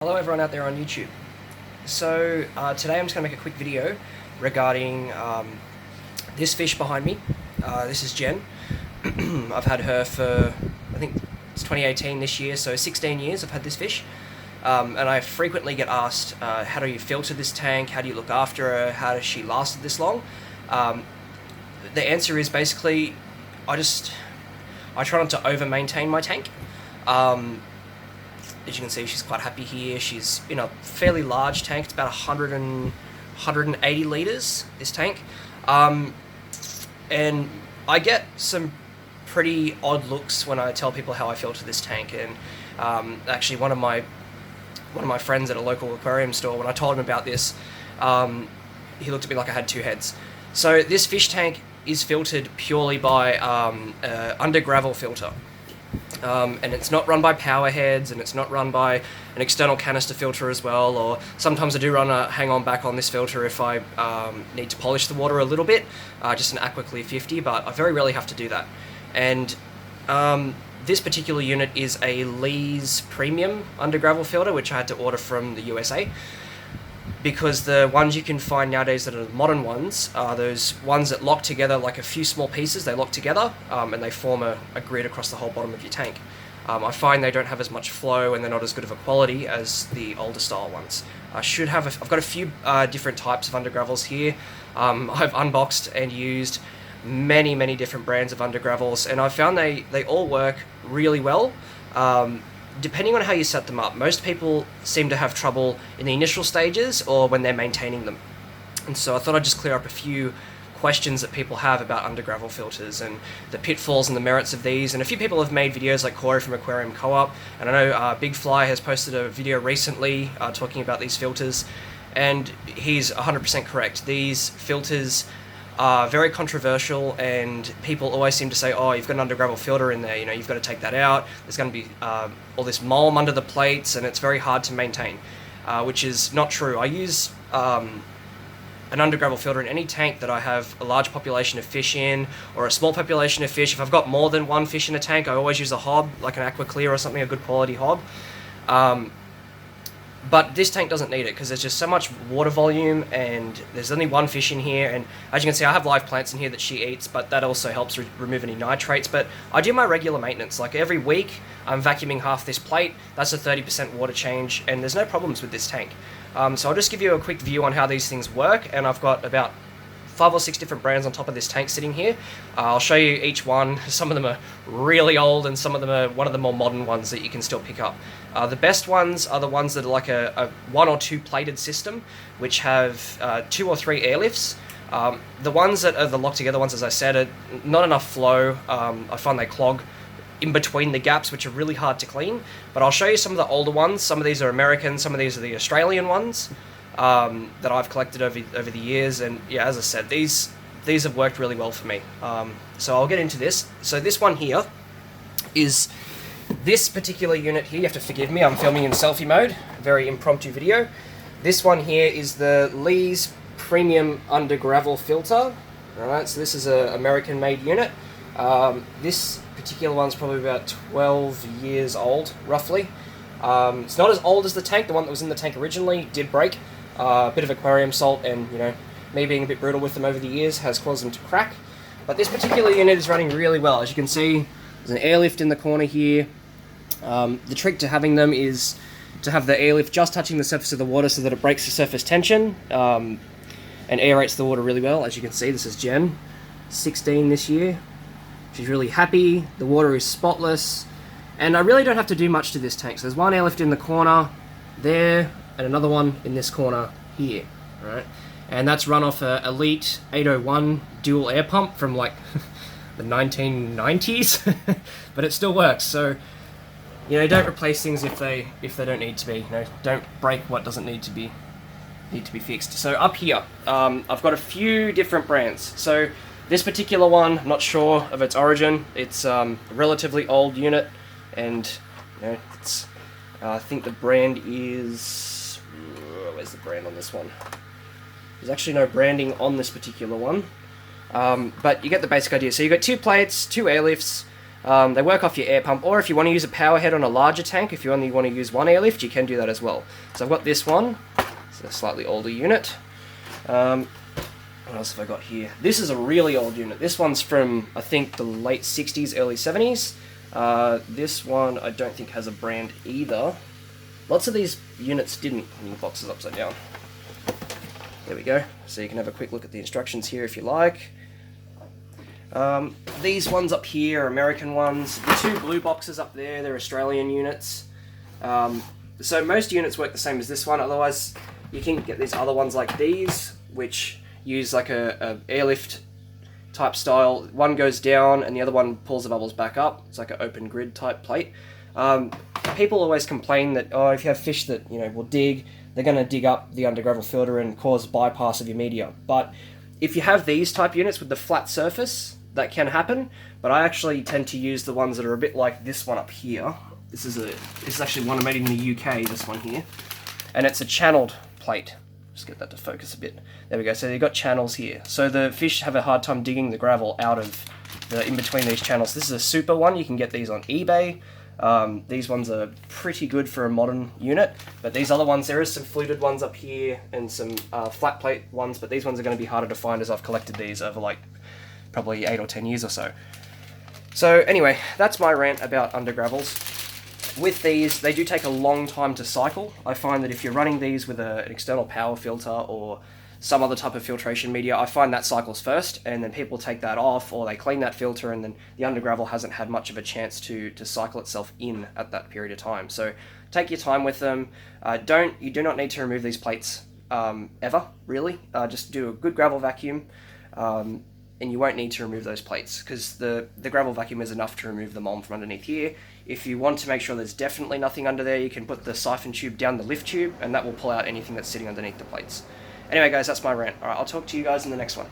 Hello everyone out there on YouTube. So today I'm just going to make a quick video regarding this fish behind me. This is Jen. I've had her for, I think it's 2018 this year, so 16 years I've had this fish. And I frequently get asked, how do you filter this tank? How do you look after her? How does she last this long? The answer is basically, I try not to over-maintain my tank. As you can see, she's quite happy here. She's in a fairly large tank. It's about 180 litres, this tank. And I get some pretty odd looks when I tell people how I filter this tank. And actually one of my friends at a local aquarium store, when I told him about this, he looked at me like I had two heads. So this fish tank is filtered purely by undergravel filter. And it's not run by power heads, and it's not run by an external canister filter as well, or sometimes I do run a hang-on back on this filter if I need to polish the water a little bit, just an AquaClear 50, but I very rarely have to do that. And this particular unit is a Lee's premium undergravel filter, which I had to order from the USA, because the ones you can find nowadays that are the modern ones are those ones that lock together like a few small pieces. They lock together and they form a grid across the whole bottom of your tank. I find they don't have as much flow and they're not as good of a quality as the older style ones. I've got a few different types of undergravels here. I've unboxed and used many different brands of undergravels, and I've found they all work really well. Depending on how you set them up. Most people seem to have trouble in the initial stages or when they're maintaining them. And so I thought I'd just clear up a few questions that people have about undergravel filters and the pitfalls and the merits of these. And a few people have made videos, like Corey from Aquarium Co-op, and I know Big Fly has posted a video recently talking about these filters, and he's 100% correct. These filters are very controversial, and people always seem to say, oh, you've got an undergravel filter in there, you know, you've got to take that out. There's going to be all this mulm under the plates, and it's very hard to maintain, which is not true. I use an undergravel filter in any tank that I have a large population of fish in, or a small population of fish. If I've got more than one fish in a tank, I always use a hob, like an AquaClear or something, a good quality hob. But this tank doesn't need it because there's just so much water volume, and there's only one fish in here, and as you can see I have live plants in here that she eats, but that also helps remove any nitrates. But I do my regular maintenance, like every week I'm vacuuming half this plate. That's a 30% water change, and there's no problems with this tank. So I'll just give you a quick view on how these things work, and I've got about 5 or 6 different brands on top of this tank sitting here. I'll show you each one. Some of them are really old, and some of them are one of the more modern ones that you can still pick up. The best ones are the ones that are like a 1 or 2 plated system, which have 2 or 3 airlifts. The ones that are the locked together ones, as I said, are not enough flow. I find they clog in between the gaps, which are really hard to clean. But I'll show you some of the older ones. Some of these are American, some of these are the Australian ones that I've collected over the years, and yeah, as I said, these have worked really well for me. So I'll get into this. So this one here is this particular unit here. You have to forgive me, I'm filming in selfie mode, very impromptu video. This one here is the Lee's Premium Undergravel Filter. Alright, so this is an American made unit. This particular one's probably about 12 years old, roughly. It's not as old as the tank. The one that was in the tank originally did break. A bit of aquarium salt, and you know, me being a bit brutal with them over the years has caused them to crack. But this particular unit is running really well. As you can see, there's an airlift in the corner here. The trick to having them is to have the airlift just touching the surface of the water so that it breaks the surface tension and aerates the water really well. As you can see, this is Jen, 16 this year. She's really happy. The water is spotless, and I really don't have to do much to this tank. So there's one airlift in the corner there, and another one in this corner here, right? And that's run off a Elite 801 dual air pump from like the 1990s, but it still works. So, you know, don't replace things if they don't need to be. You know, don't break what doesn't need to be fixed. So up here, I've got a few different brands. So this particular one, I'm not sure of its origin. It's a relatively old unit, and you know, it's I think the brand is, where's the brand on this one? There's actually no branding on this particular one, but you get the basic idea. So you've got 2 plates, 2 airlifts, They work off your air pump, or if you want to use a power head on a larger tank, if you only want to use one airlift, you can do that as well. So I've got this one. It's a slightly older unit. What else have I got here? This is a really old unit. This one's from, I think, the late 60s, early 70s. This one I don't think has a brand either. Lots of these units didn't. The box is upside down. There we go. So you can have a quick look at the instructions here if you like. These ones up here are American ones. The two blue boxes up there, they're Australian units. So most units work the same as this one, otherwise you can get these other ones like these, which use like a airlift type style. One goes down and the other one pulls the bubbles back up. It's like an open grid type plate. People always complain that, oh, if you have fish that, will dig, they're going to dig up the undergravel filter and cause bypass of your media. But if you have these type units with the flat surface, that can happen, but I actually tend to use the ones that are a bit like this one up here. This is actually one made in the UK, this one here. And it's a channeled plate. Just get that to focus a bit. There we go, so you've got channels here. So the fish have a hard time digging the gravel out of in between these channels. This is a super one, you can get these on eBay. These ones are pretty good for a modern unit, but these other ones, there is some fluted ones up here and some flat plate ones, but these ones are going to be harder to find as I've collected these over like probably 8 or 10 years or so. So anyway, that's my rant about undergravels. With these, they do take a long time to cycle. I find that if you're running these with an external power filter or some other type of filtration media, I find that cycles first, and then people take that off or they clean that filter, and then the undergravel hasn't had much of a chance to cycle itself in at that period of time. So take your time with them. You do not need to remove these plates ever, really. Just do a good gravel vacuum. And you won't need to remove those plates because the gravel vacuum is enough to remove the mold from underneath here. If you want to make sure there's definitely nothing under there, you can put the siphon tube down the lift tube and that will pull out anything that's sitting underneath the plates. Anyway guys, that's my rant. Alright, I'll talk to you guys in the next one.